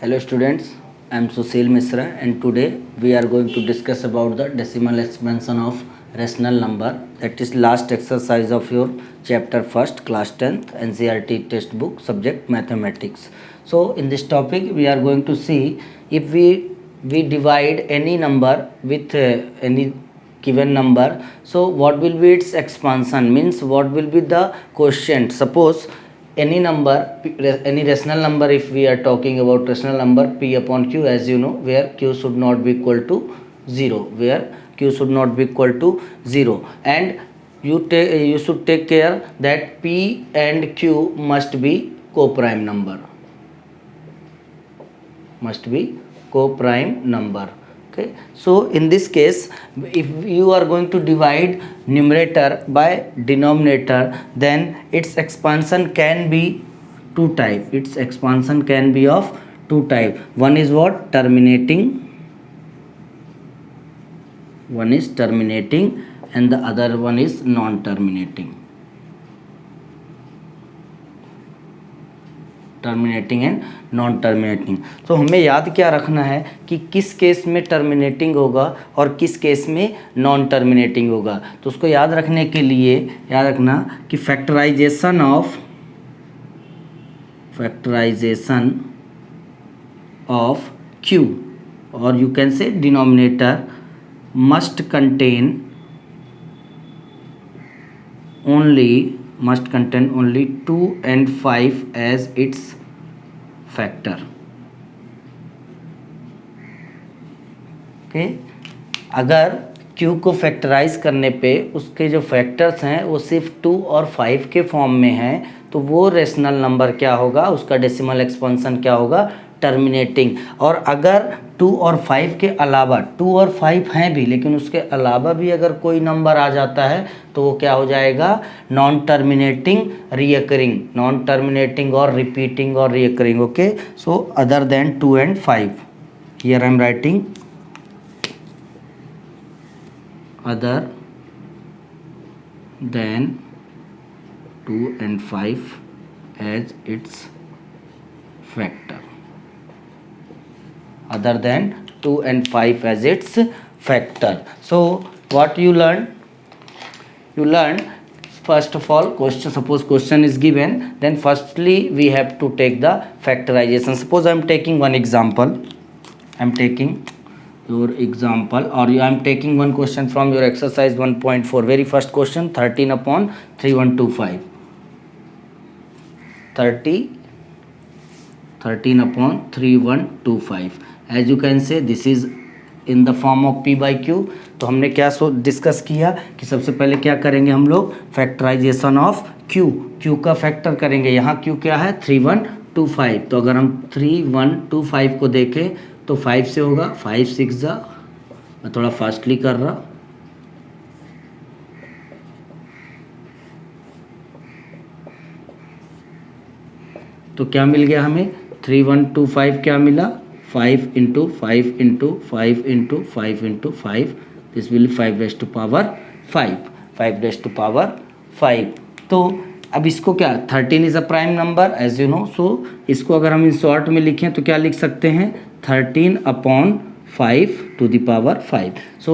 Hello students, I am Sushil Misra and today we are going to discuss about the decimal expansion of rational number, that is last exercise of your chapter 1st class 10th NCERT textbook subject mathematics. So in this topic we are going to see if we divide any number with any given number, so what will be its expansion, means what will be the quotient. Suppose any number, any rational number, if we are talking about rational number p upon q, as you know, where q should not be equal to 0, where q should not be equal to 0, and you should take care that p and q must be co-prime number, must be co-prime number. Okay, so in this case, if you are going to divide numerator by denominator, then its expansion can be two type. Its expansion can be of two type. One is what? Terminating. One is terminating and the other one is non-terminating. Terminating and non terminating. तो हमें याद क्या रखना है कि किस case में terminating होगा और किस केस में नॉन टर्मिनेटिंग होगा. तो उसको याद रखने के लिए याद रखना कि फैक्टराइजेशन ऑफ q, और you can say denominator must contain only 2 and 5 as its factor. Okay? अगर q को फैक्टराइज करने पे उसके जो फैक्टर्स हैं वो सिर्फ 2 और 5 के फॉर्म में हैं, तो वो रेशनल नंबर क्या होगा, उसका डेसिमल एक्सपेंशन क्या होगा? टर्मिनेटिंग. और अगर 2 और 5 के अलावा, 2 और 5 हैं भी लेकिन उसके अलावा भी अगर कोई नंबर आ जाता है तो वो क्या हो जाएगा? Non terminating recurring, non terminating और रिपीटिंग और recurring. Okay, so other than 2 and 5, here I am writing other than 2 and 5 as its factor. Other than 2 and 5 as its factor. So what you learn? You learn first of all question. Suppose question is given, then firstly we have to take the factorization. Suppose I am taking one example. I am taking your example, or I am taking one question from your exercise 1.4. very first question, 13 upon 3125. 13 upon 3125. as you can say this is in the form of p by q. तो हमने क्या discuss किया कि सबसे पहले क्या करेंगे हम लोग? Factorization of q. q का फैक्टर करेंगे. यहाँ q क्या है? 3125. तो अगर हम 3125 को देखें तो 5 से होगा 5 6 जा, मैं थोड़ा फास्टली कर रहा, तो क्या मिल गया हमें? 3125 क्या मिला? 5 into 5 into 5 into 5 into 5, this will 5 raise to power 5, 5 raise to power 5. तो अब इसको क्या, 13 is a prime number as you know. So इसको अगर हम इन शॉर्ट में लिखें तो क्या लिख सकते हैं? 13 upon 5 to the power 5. So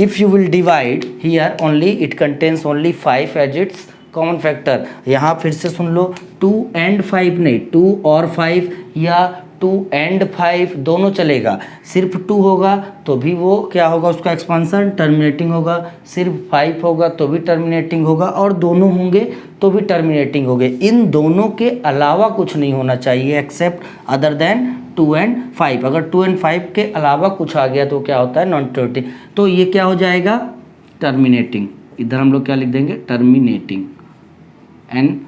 if you will divide here, only it contains only 5 as its common factor. यहाँ फिर से सुन लो, 2 and 5 नहीं, 2 और 5 या 2 and 5 दोनों चलेगा. सिर्फ 2 होगा तो भी वो क्या होगा? उसका एक्सपांसन टर्मिनेटिंग होगा. सिर्फ 5 होगा तो भी टर्मिनेटिंग होगा, और दोनों होंगे तो भी टर्मिनेटिंग होंगे. इन दोनों के अलावा कुछ नहीं होना चाहिए एक्सेप्ट अदर देन 2 and 5. अगर 2 and 5 के अलावा कुछ आ गया तो क्या होता है? Non terminating. तो ये क्या हो जाएगा? टर्मिनेटिंग. इधर हम लोग क्या लिख देंगे? टर्मिनेटिंग. एंड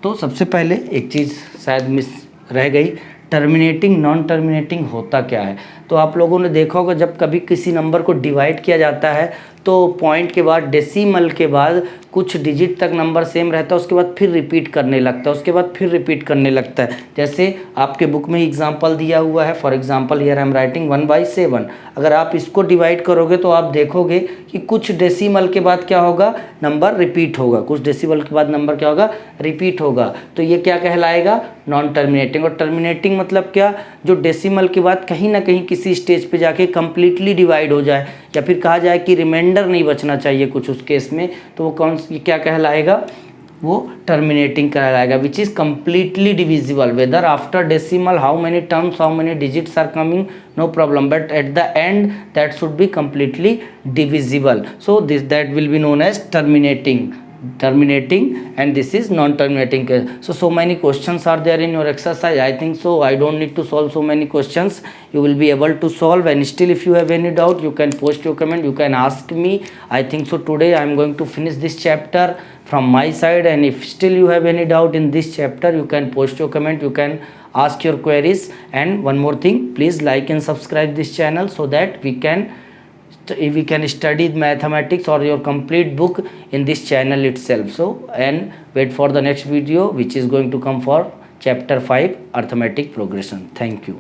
तो सबसे पहले एक चीज़ शायद मिस रह गई, टर्मिनेटिंग नॉन टर्मिनेटिंग होता क्या है? तो आप लोगों ने देखा होगा जब कभी किसी नंबर को डिवाइड किया जाता है तो पॉइंट के बाद डेसिमल के बाद कुछ डिजिट तक नंबर सेम रहता है, उसके बाद फिर रिपीट करने लगता है, उसके बाद फिर रिपीट करने लगता है। जैसे आपके बुक में एग्जांपल दिया हुआ है, for example here I am writing 1/7। अगर आप इसको डिवाइड करोगे तो आप देखोगे कि कुछ डेसिमल के बाद क्या होगा, नंबर रिपीट होगा, कुछ डेसिमल के बाद नंबर क्या होगा, रिपीट होगा। तो ये क्या कहलाएगा, नॉन टर्मिनेटिंग। और टर्मिनेटिंग मतलब क्या, जो डेसिमल के बाद कहीं ना कहीं किसी स्टेज पे जाके कंप्लीटली डिवाइड हो जाए, या फिर कहा जाए कि रिमाइंडर नहीं बचना चाहिए कुछ उस केस में, तो वो ये क्या कहलाएगा, वो टर्मिनेटिंग कहलाएगा। Which is completely divisible, whether after decimal how many terms, how many digits are coming, no problem, but at the end that should be completely divisible. So this, that will be known as terminating, and this is non-terminating case. So many questions are there in your exercise. I think so I don't need to solve so many questions, you will be able to solve. And still if you have any doubt, you can post your comment, you can ask me. I think so today I am going to finish this chapter from my side, and if still you have any doubt in this chapter, you can post your comment, you can ask your queries. And one more thing, please like and subscribe this channel so that we can study mathematics or your complete book in this channel itself. So, and wait for the next video which is going to come for chapter 5 arithmetic progression. Thank you.